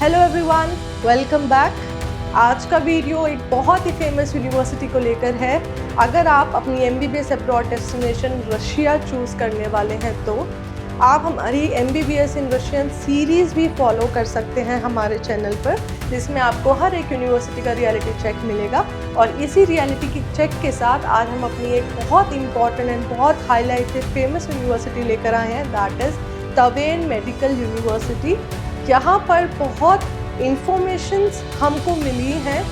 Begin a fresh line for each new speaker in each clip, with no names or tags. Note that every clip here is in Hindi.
Hello everyone, welcome back. आज का वीडियो एक बहुत ही फेमस यूनिवर्सिटी को लेकर है। अगर आप अपनी MBBS abroad destination Russia choose करने वाले हैं तो आप हमारी MBBS इन रशियन सीरीज़ भी फॉलो कर सकते हैं हमारे चैनल पर, जिसमें आपको हर एक यूनिवर्सिटी का रियलिटी चेक मिलेगा। और इसी रियलिटी की चेक के साथ आज हम अपनी एक बहुत इंपॉर्टेंट एंड बहुत हाईलाइटेड फेमस यूनिवर्सिटी लेकर आए हैं, दैट इज़ तवेन मेडिकल यूनिवर्सिटी। यहाँ पर बहुत इंफॉर्मेशंस हमको मिली हैं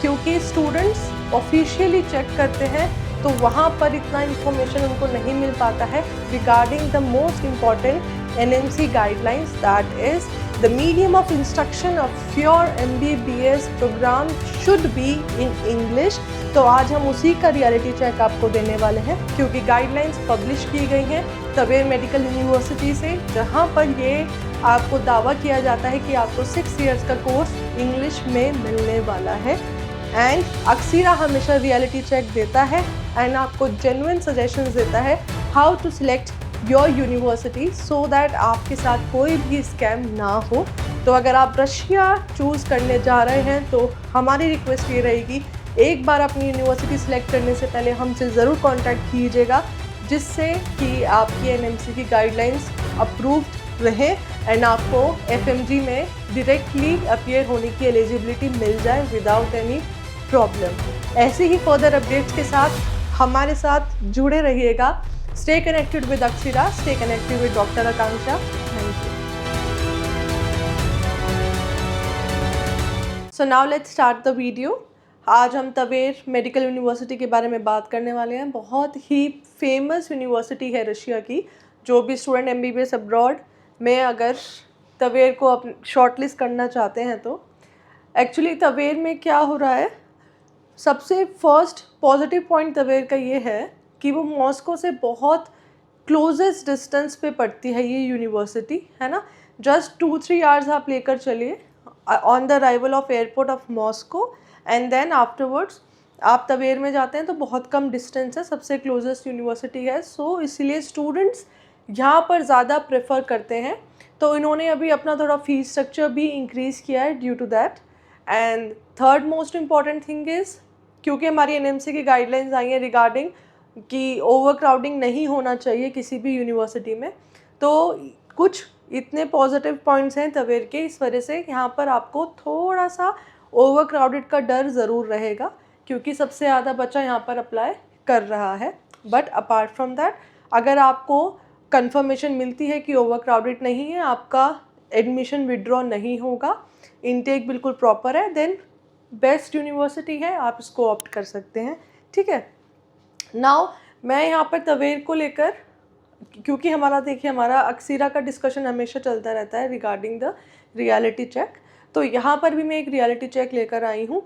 क्योंकि स्टूडेंट्स ऑफिशियली चेक करते हैं तो वहाँ पर इतना इंफॉर्मेशन उनको नहीं मिल पाता है regarding the most important NMC guidelines, that is the medium of instruction of your MBBS programme should be in English. तो आज हम उसी का रियलिटी चेक आपको देने वाले हैं क्योंकि गाइडलाइंस पब्लिश की गई हैं तवेन मेडिकल यूनिवर्सिटी से, जहाँ पर ये आपको दावा किया जाता है कि आपको 6 इयर्स का कोर्स इंग्लिश में मिलने वाला है। एंड अक्सीरा हमेशा रियलिटी चेक देता है एंड आपको जेन्युइन सजेशंस देता है how to select your university so that आपके साथ कोई भी स्कैम ना हो। तो अगर आप रशिया चूज़ करने जा रहे हैं तो हमारी रिक्वेस्ट ये रहेगी, एक बार अपनी यूनिवर्सिटी सिलेक्ट करने से पहले हमसे ज़रूर कॉन्टैक्ट कीजिएगा, जिससे कि आपकी NMC की गाइडलाइंस अप्रूव्ड रहे एंड आपको FMG में डायरेक्टली अपीयर होने की एलिजिबिलिटी मिल जाए विदाउट एनी प्रॉब्लम। ऐसे ही फर्दर अपडेट्स के साथ हमारे साथ जुड़े रहिएगा। स्टे कनेक्टेड विद अक्सीरा, stay connected with doctor Akanksha. Thank you. So now let's start the video. आज हम तवेन मेडिकल यूनिवर्सिटी के बारे में बात करने वाले हैं। बहुत ही फेमस यूनिवर्सिटी है रशिया की। जो भी स्टूडेंट MBBS अब्रॉड में अगर तवेन को अपने शॉर्टलिस्ट करना चाहते हैं तो एक्चुअली तवेन में क्या हो रहा है, सबसे फर्स्ट पॉजिटिव पॉइंट तवेन का ये है कि वो मॉस्को से बहुत क्लोजेस्ट डिस्टेंस पे पड़ती है ये यूनिवर्सिटी, है ना। जस्ट 2-3 आवर्स आप लेकर चलिए on the arrival of airport of Moscow and then afterwards आप तवेन में जाते हैं तो बहुत कम डिस्टेंस है, सबसे क्लोजेस्ट यूनिवर्सिटी है। सो इसीलिए स्टूडेंट्स यहाँ पर ज़्यादा प्रेफर करते हैं। तो इन्होंने अभी अपना थोड़ा फीस स्ट्रक्चर भी इंक्रीज़ किया है due to that. And third most important thing is, क्योंकि हमारी NMC की गाइडलाइंस आई हैं रिगार्डिंग कि ओवर क्राउडिंग नहीं होना चाहिए किसी भी यूनिवर्सिटी में, तो कुछ इतने पॉजिटिव पॉइंट्स हैं तवेन के, इस वजह से यहाँ पर आपको थोड़ा सा ओवर क्राउडेड का डर ज़रूर रहेगा क्योंकि सबसे ज़्यादा बच्चा यहाँ पर अप्लाई कर रहा है। बट अपार्ट फ्रॉम दैट, अगर आपको कंफर्मेशन मिलती है कि ओवर क्राउडेड नहीं है, आपका एडमिशन विड्रॉ नहीं होगा, इनटेक बिल्कुल प्रॉपर है, देन बेस्ट यूनिवर्सिटी है, आप इसको ऑप्ट कर सकते हैं। ठीक है। नाउ मैं यहाँ पर तवेन को लेकर, क्योंकि हमारा अक्सीरा का डिस्कशन हमेशा चलता रहता है रिगार्डिंग द रियलिटी चेक, तो यहाँ पर भी मैं एक रियलिटी चेक लेकर आई हूँ।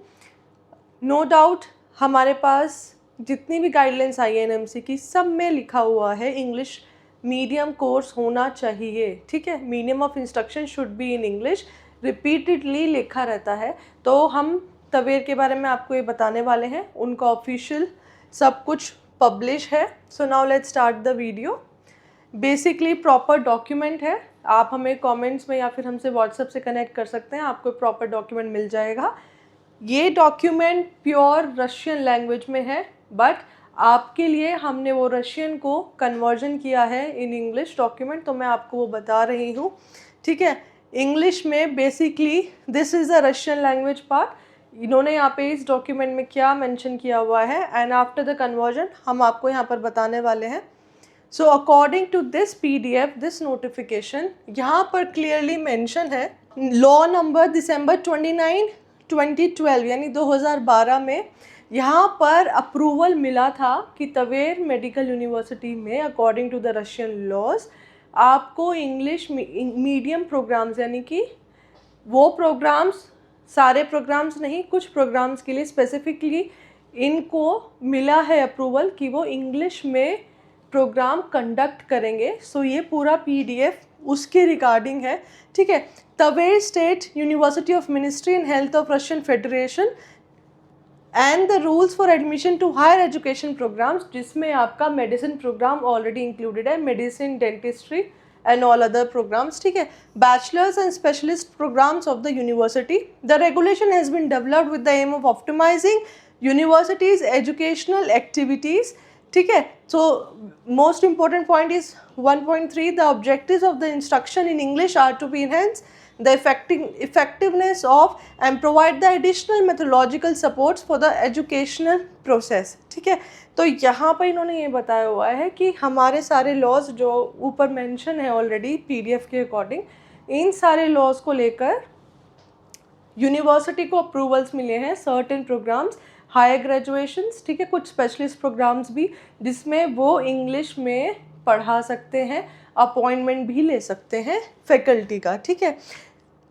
नो डाउट हमारे पास जितनी भी गाइडलाइंस आई है NMC की, सब में लिखा हुआ है इंग्लिश मीडियम कोर्स होना चाहिए। ठीक है, medium of instruction should be in English, repeatedly लिखा रहता है। तो हम तवेन के बारे में आपको ये बताने वाले हैं, उनका ऑफिशियल सब कुछ पब्लिश है। सो now let's start the video. Basically proper document है, आप हमें कमेंट्स में या फिर हमसे व्हाट्सएप से कनेक्ट कर सकते हैं, आपको प्रॉपर डॉक्यूमेंट मिल जाएगा। ये डॉक्यूमेंट प्योर रशियन लैंग्वेज में है, बट आपके लिए हमने वो रशियन को कन्वर्जन किया है इन इंग्लिश डॉक्यूमेंट, तो मैं आपको वो बता रही हूँ। ठीक है, इंग्लिश में basically this is the Russian language part. इन्होंने यहाँ पे इस डॉक्यूमेंट में क्या मेंशन किया हुआ है एंड आफ्टर द कन्वर्जन हम आपको यहाँ पर बताने वाले हैं। So according to this PDF, this notification, यहाँ पर क्लियरली मेंशन है लॉ नंबर दिसंबर 29, 2012 यानी 2012 में यहाँ पर अप्रूवल मिला था कि तवेन मेडिकल यूनिवर्सिटी में according to the Russian laws आपको इंग्लिश मीडियम प्रोग्राम्स, यानी कि वो प्रोग्राम्स, सारे प्रोग्राम्स नहीं, कुछ प्रोग्राम्स के लिए स्पेसिफिकली इनको मिला है अप्रूवल कि वो इंग्लिश में प्रोग्राम कंडक्ट करेंगे। सो ये पूरा PDF उसके रिगार्डिंग है। ठीक है, Tver state university of ministry in health of Russian federation and the rules for admission to higher education programmes, जिसमें आपका मेडिसिन प्रोग्राम ऑलरेडी इंक्लूडेड है, medicine, dentistry and all other programs, ठीक है. Bachelor's and specialist programs of the university. The regulation has been developed with the aim of optimizing universities' educational activities, ठीक है. So most important point is 1.3, the objectives of the instruction in English are to be enhanced the effectiveness of and provide the additional methodological supports for the educational process, ठीक है. तो यहाँ पर इन्होंने ये बताया हुआ है कि हमारे सारे लॉज जो ऊपर मेंशन है ऑलरेडी पीडीएफ के अकॉर्डिंग, इन सारे लॉज को लेकर यूनिवर्सिटी को अप्रूवल्स मिले हैं. सर्टेन प्रोग्राम्स, हायर ग्रेजुएशंस, ठीक है, कुछ स्पेशलिस्ट प्रोग्राम्स भी जिसमें वो इंग्लिश में पढ़ा सकते हैं, अपॉइंटमेंट भी ले सकते हैं फैकल्टी का, ठीक है.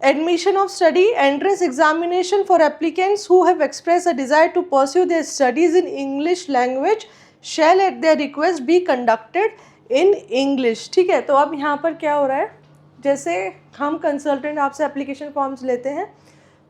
Admission of study, entrance examination for applicants who have expressed a desire to pursue their studies in English language shall at their request be conducted in English, ठीक है. तो अब यहाँ पर क्या हो रहा है, जैसे हम कंसल्टेंट आपसे एप्लीकेशन फॉर्म्स लेते हैं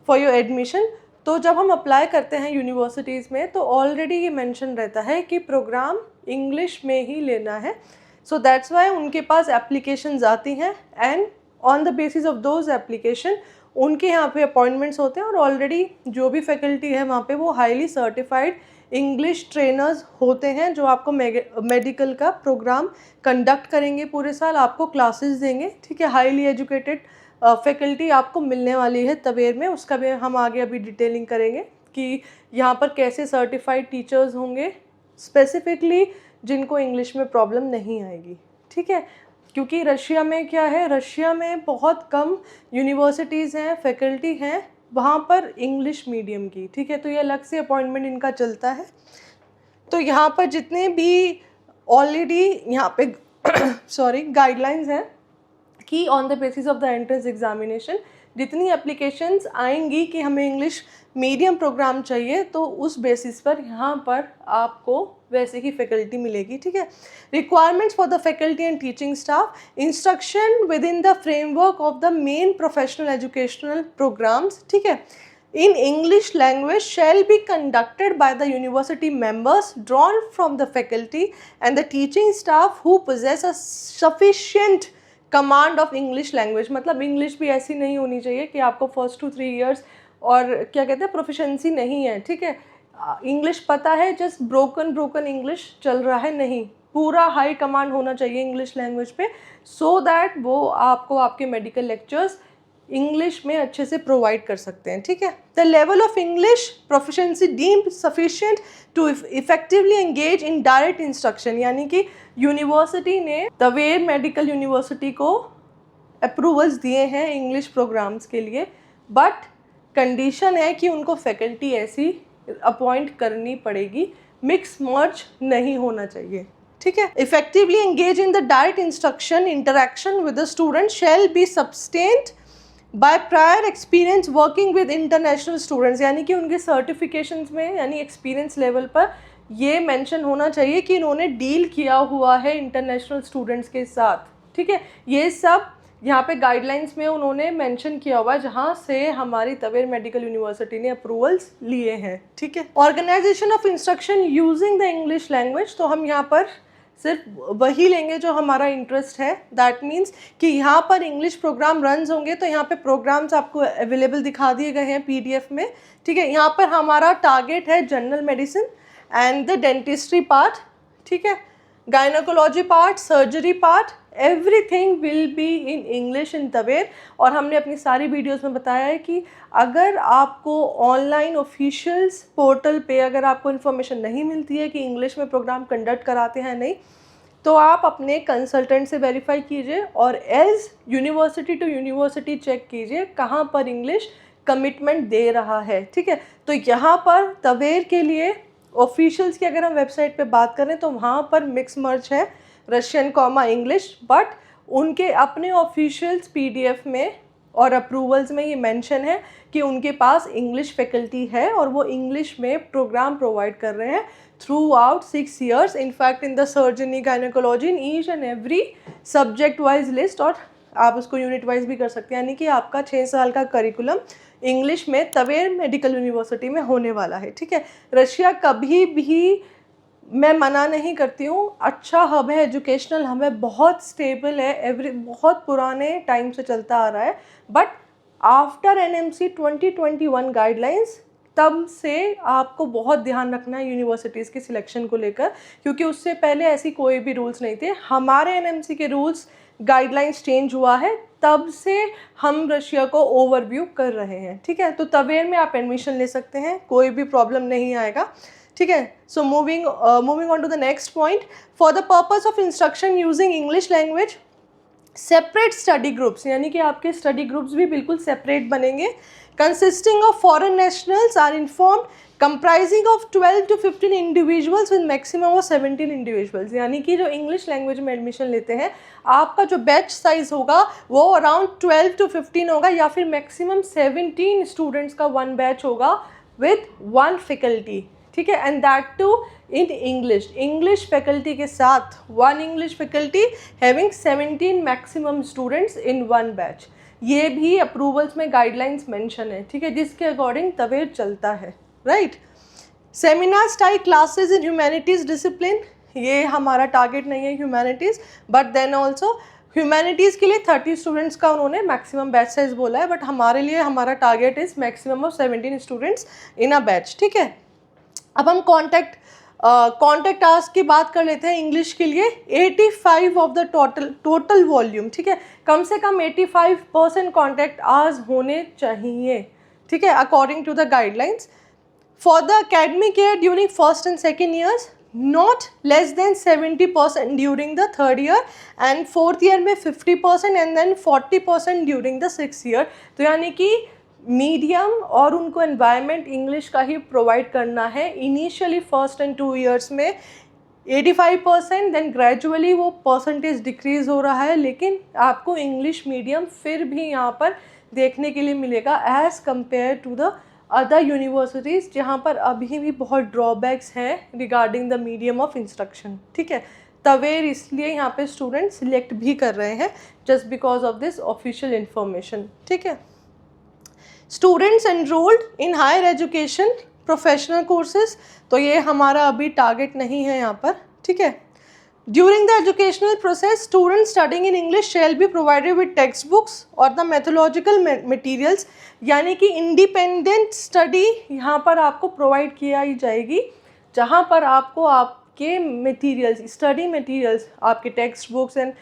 फॉर योर एडमिशन, तो जब हम अप्लाई करते हैं यूनिवर्सिटीज़ में तो ऑलरेडी ये मेंशन रहता है कि प्रोग्राम इंग्लिश में ही लेना है. सो दैट्स वाई उनके पास एप्लीकेशंस आती हैं and on the basis of those application उनके यहाँ पे अपॉइंटमेंट्स होते हैं और ऑलरेडी जो भी फैकल्टी है वहाँ पे वो हाईली सर्टिफाइड इंग्लिश ट्रेनर्स होते हैं जो आपको मेडिकल का प्रोग्राम कंडक्ट करेंगे, पूरे साल आपको क्लासेस देंगे, ठीक है. हाईली एजुकेटेड फैकल्टी आपको मिलने वाली है तवेर में, उसका भी हम आगे अभी डिटेलिंग करेंगे कि यहाँ पर कैसे सर्टिफाइड टीचर्स होंगे स्पेसिफिकली जिनको इंग्लिश में प्रॉब्लम नहीं आएगी, ठीक है. क्योंकि रशिया में क्या है, रशिया में बहुत कम यूनिवर्सिटीज़ हैं, फैकल्टी हैं वहाँ पर इंग्लिश मीडियम की, ठीक है. तो ये अलग से अपॉइंटमेंट इनका चलता है. तो यहाँ पर जितने भी ऑलरेडी यहाँ पे सॉरी गाइडलाइंस हैं कि on the basis of the entrance examination जितनी एप्लीकेशंस आएंगी कि हमें इंग्लिश मीडियम प्रोग्राम चाहिए तो उस बेसिस पर यहाँ पर आपको वैसे ही फैकल्टी मिलेगी, ठीक है. Requirements for the faculty and teaching staff, instruction with in the framework of the main professional educational programmes, ठीक है, in English language shall be conducted by the university members drawn from the faculty and the teaching staff who possess a sufficient command of English language. मतलब इंग्लिश भी ऐसी नहीं होनी चाहिए कि आपको फर्स्ट 2-3 ईयर्स और क्या कहते हैं प्रोफिशेंसी नहीं है, ठीक है, इंग्लिश पता है, जस्ट ब्रोकन इंग्लिश चल रहा है, नहीं, पूरा हाई कमांड होना चाहिए इंग्लिश लैंग्वेज पे सो दैट वो आपको आपके मेडिकल लेक्चर्स इंग्लिश में अच्छे से प्रोवाइड कर सकते हैं, ठीक है. The level of English proficiency deemed sufficient to effectively engage in direct instruction, यानी कि यूनिवर्सिटी ने तवेर मेडिकल यूनिवर्सिटी को अप्रूवल्स दिए हैं इंग्लिश प्रोग्राम्स के लिए, बट कंडीशन है कि उनको फैकल्टी ऐसी अपॉइंट करनी पड़ेगी, मिक्स मर्ज नहीं होना चाहिए, ठीक है. Effectively engage in the direct instruction interaction with the student shall be sustained by prior experience working with international students, यानी कि उनके सर्टिफिकेशंस में यानी एक्सपीरियंस लेवल पर ये मेंशन होना चाहिए कि इन्होंने डील किया हुआ है इंटरनेशनल स्टूडेंट्स के साथ, ठीक है. ये सब यहाँ पे गाइडलाइंस में उन्होंने मेंशन किया हुआ है जहाँ से हमारी तवेर मेडिकल यूनिवर्सिटी ने अप्रूवल्स लिए हैं, ठीक है. Organisation of instruction using the English language, तो हम यहाँ पर सिर्फ वही लेंगे जो हमारा इंटरेस्ट है. दैट मीन्स कि यहाँ पर इंग्लिश प्रोग्राम रन्स होंगे तो यहाँ पे प्रोग्राम्स आपको अवेलेबल दिखा दिए गए हैं पीडीएफ में, ठीक है. यहाँ पर हमारा टारगेट है general medicine and the dentistry part, ठीक है, gynaecology part, surgery part, everything will be in English in Tver. और हमने अपनी सारी वीडियोस में बताया है कि अगर आपको ऑनलाइन ऑफिशियल्स पोर्टल पे अगर आपको इन्फॉर्मेशन नहीं मिलती है कि इंग्लिश में प्रोग्राम कंडक्ट कराते हैं नहीं, तो आप अपने कंसल्टेंट से वेरीफाई कीजिए और as university to university check कीजिए कहाँ पर इंग्लिश कमिटमेंट दे रहा है, ठीक है. तो यहाँ पर तवेर के लिए ऑफिशियल्स की अगर हम वेबसाइट पे बात करें तो वहाँ पर मिक्स मर्ज है रशियन कॉमा इंग्लिश, बट उनके अपने ऑफिशियल्स पीडीएफ में और अप्रूवल्स में ये मेंशन है कि उनके पास इंग्लिश फैकल्टी है और वो इंग्लिश में प्रोग्राम प्रोवाइड कर रहे हैं through out 6 years. In fact in the surgery, gynaecology, in each and every subject wise list, और आप उसको यूनिट वाइज भी कर सकते हैं, यानी कि आपका 6 साल का करिकुलम इंग्लिश में तवेर मेडिकल यूनिवर्सिटी में होने वाला है, ठीक है. रशिया कभी भी मैं मना नहीं करती हूँ, अच्छा हब है, एजुकेशनल हब है, बहुत स्टेबल है, बहुत पुराने टाइम से चलता आ रहा है। बट आफ्टर NMC 2021 गाइडलाइंस तब से आपको बहुत ध्यान रखना है यूनिवर्सिटीज़ की सिलेक्शन को लेकर, क्योंकि उससे पहले ऐसी कोई भी रूल्स नहीं थे। हमारे NMC के रूल्स गाइडलाइंस चेंज हुआ है, तब से हम रशिया को ओवरव्यू कर रहे हैं, ठीक है। तो तवेर में आप एडमिशन ले सकते हैं, कोई भी प्रॉब्लम नहीं आएगा, ठीक है। So moving on to the next point, for the purpose of instruction using English language separate study groups, यानी कि आपके स्टडी ग्रुप्स भी बिल्कुल सेपरेट बनेंगे, consisting of foreign nationals are informed, comprising of 12 to 15 individuals with maximum of 17 individuals. यानी कि जो इंग्लिश लैंग्वेज में एडमिशन लेते हैं, आपका जो बैच साइज होगा वो अराउंड 12 to 15 होगा, या फिर मैक्सिमम 17 स्टूडेंट्स का वन बैच होगा विद वन फैकल्टी, ठीक है। And that to in English faculty के साथ, one English faculty having 17 maximum students in one batch. ये भी अप्रूवल्स में गाइडलाइंस मेंशन है, ठीक है, जिसके अकॉर्डिंग तवेर चलता है, right. Seminar style classes in humanities discipline, ये हमारा टारगेट नहीं है humanities, but then also humanities के लिए 30 स्टूडेंट्स का उन्होंने मैक्सिमम बैच साइज बोला है, बट हमारे लिए हमारा target is maximum of 17 students in a batch, ठीक है। अब हम कॉन्टैक्ट आवर्स की बात कर लेते हैं इंग्लिश के लिए। 85 ऑफ द टोटल वॉल्यूम, ठीक है, कम से कम 85% कॉन्टैक्ट आवर्स होने चाहिए, ठीक है, according to the guidelines. For the academic year during first and second years, not less than 70% during the third year, and fourth year में 50% and then 40% during the sixth year। तो यानी कि मीडियम और उनको एनवायरनमेंट इंग्लिश का ही प्रोवाइड करना है। इनिशियली फर्स्ट एंड 2 years में 85%, देन ग्रेजुअली वो परसेंटेज डिक्रीज हो रहा है, लेकिन आपको इंग्लिश मीडियम फिर भी यहाँ पर देखने के लिए मिलेगा as compare to the other universities, जहाँ पर अभी भी बहुत ड्रॉबैक्स हैं regarding the medium of instruction, ठीक है। तवेर इसलिए यहाँ पे स्टूडेंट सिलेक्ट भी कर रहे हैं just because of this official information, ठीक है। Students enrolled in higher education professional courses, तो ये हमारा अभी टारगेट नहीं है यहाँ पर, ठीक है। During the educational process, students studying in English shall be provided with text books और द मेथोलॉजिकल मटेरियल्स, यानी कि इंडिपेंडेंट स्टडी यहाँ पर आपको प्रोवाइड किया ही जाएगी, जहाँ पर आपको आपके मटेरियल्स, स्टडी मटेरियल्स, आपके टेक्स्ट बुक्स एंड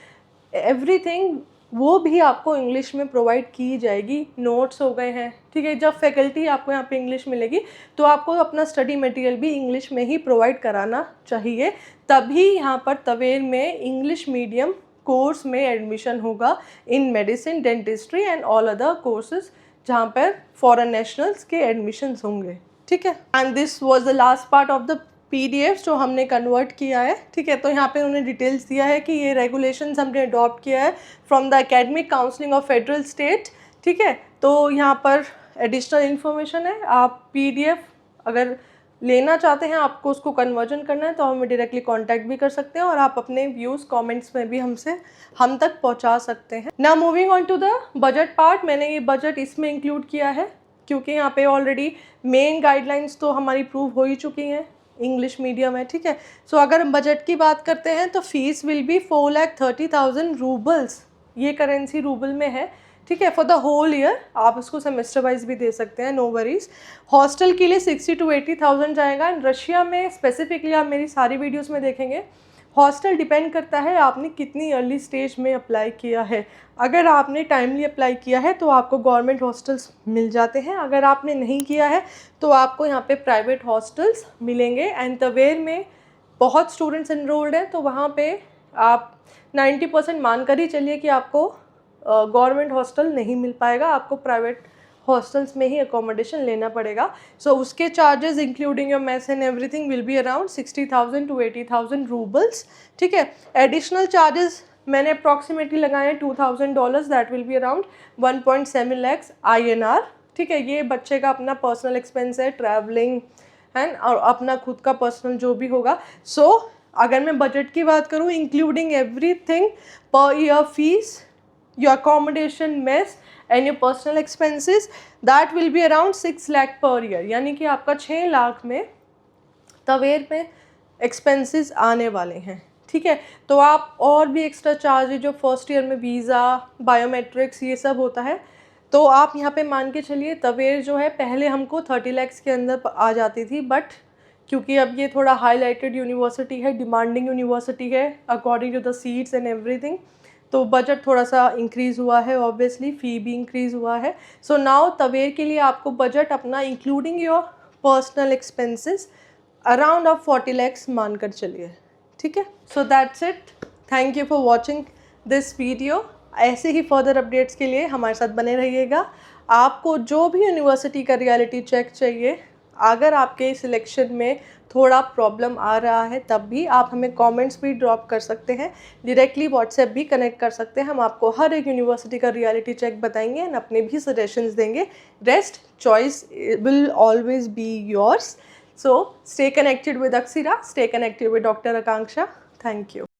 एवरीथिंग, वो भी आपको इंग्लिश में प्रोवाइड की जाएगी। नोट्स हो गए हैं, ठीक है। जब फैकल्टी आपको यहाँ पे इंग्लिश मिलेगी तो आपको अपना स्टडी मटेरियल भी इंग्लिश में ही प्रोवाइड कराना चाहिए, तभी यहाँ पर तवेर में इंग्लिश मीडियम कोर्स में एडमिशन होगा in medicine, dentistry and all other courses, जहाँ पर फॉरेन नेशनल्स के एडमिशन्स होंगे, ठीक है। And this was the last part of the PDF जो हमने कन्वर्ट किया है, ठीक है। तो यहाँ पे उन्होंने डिटेल्स दिया है कि ये रेगुलेशंस हमने अडॉप्ट किया है from the academic counselling of federal state, ठीक है। तो यहाँ पर एडिशनल इन्फॉर्मेशन है, आप PDF अगर लेना चाहते हैं, आपको उसको कन्वर्जन करना है, तो हमें डायरेक्टली कांटेक्ट भी कर सकते हैं और आप अपने व्यूज़ कमेंट्स में भी हम तक पहुँचा सकते हैं। Now moving on to the budget part, मैंने ये बजट इसमें इंक्लूड किया है क्योंकि यहाँ पे ऑलरेडी मेन गाइडलाइंस तो हमारी प्रूव हो ही चुकी हैं, इंग्लिश मीडियम है, ठीक है। सो अगर हम बजट की बात करते हैं तो फीस विल बी 4,30,000 रूबल्स, ये करेंसी रूबल में है, ठीक है, फॉर द होल ईयर। आप इसको सेमेस्टर वाइज भी दे सकते हैं, नो वरीज। हॉस्टल के लिए 60 to 80,000 जाएगा। एंड रशिया में स्पेसिफिकली आप मेरी सारी वीडियोस में देखेंगे, हॉस्टल डिपेंड करता है आपने कितनी अर्ली स्टेज में अप्लाई किया है। अगर आपने टाइमली अप्लाई किया है तो आपको गवर्नमेंट हॉस्टल्स मिल जाते हैं, अगर आपने नहीं किया है तो आपको यहाँ पे प्राइवेट हॉस्टल्स मिलेंगे। एंड तवेर में बहुत स्टूडेंट्स एनरोल्ड हैं, तो वहाँ पे आप 90% मान कर ही चलिए कि आपको गवर्नमेंट हॉस्टल नहीं मिल पाएगा, आपको प्राइवेट हॉस्टल्स में ही अकोमोडेशन लेना पड़ेगा। सो उसके charges including your mess and everything will be around 60,000 to 80,000 roubles, ठीक है। एडिशनल चार्जेस मैंने अप्रॉक्सीमेटली लगाए हैं $2,000, that will be around 1.7 lakhs INR, ठीक है। ये बच्चे का अपना पर्सनल एक्सपेंस है, ट्रैवलिंग एंड और अपना खुद का पर्सनल जो भी होगा। सो अगर मैं बजट की बात करूँ including everything, per year fees, your accommodation, mess and your personal expenses, that will be around 6 lakh per year, यानी कि आपका 6 लाख में तवेर में एक्सपेंसेस आने वाले हैं, ठीक है। तो आप और भी एक्स्ट्रा चार्जेज जो फर्स्ट ईयर में वीज़ा, बायोमेट्रिक्स ये सब होता है, तो आप यहाँ पे मान के चलिए तवेर जो है पहले हमको 30 लाख के अंदर आ जाती थी, बट क्योंकि अब ये थोड़ा हाईलाइटेड यूनिवर्सिटी है, डिमांडिंग यूनिवर्सिटी है according to the seats and everything, तो बजट थोड़ा सा इंक्रीज़ हुआ है, ऑब्वियसली फ़ी भी इंक्रीज़ हुआ है। सो नाउ तवेर के लिए आपको बजट अपना including your personal expenses around आप 40 lakhs मान कर चलिए, ठीक है। So that's it, thank you for watching this video. ऐसे ही फर्दर अपडेट्स के लिए हमारे साथ बने रहिएगा। आपको जो भी यूनिवर्सिटी का रियलिटी चेक चाहिए, अगर आपके सिलेक्शन में थोड़ा प्रॉब्लम आ रहा है तब भी आप हमें कमेंट्स भी ड्रॉप कर सकते हैं, डायरेक्टली व्हाट्सएप भी कनेक्ट कर सकते हैं। हम आपको हर एक यूनिवर्सिटी का रियलिटी चेक बताएंगे एंड अपने भी सजेशंस देंगे। Rest choice will always be yours. So stay connected with Aksira, stay connected with Dr. Akanksha. Thank you.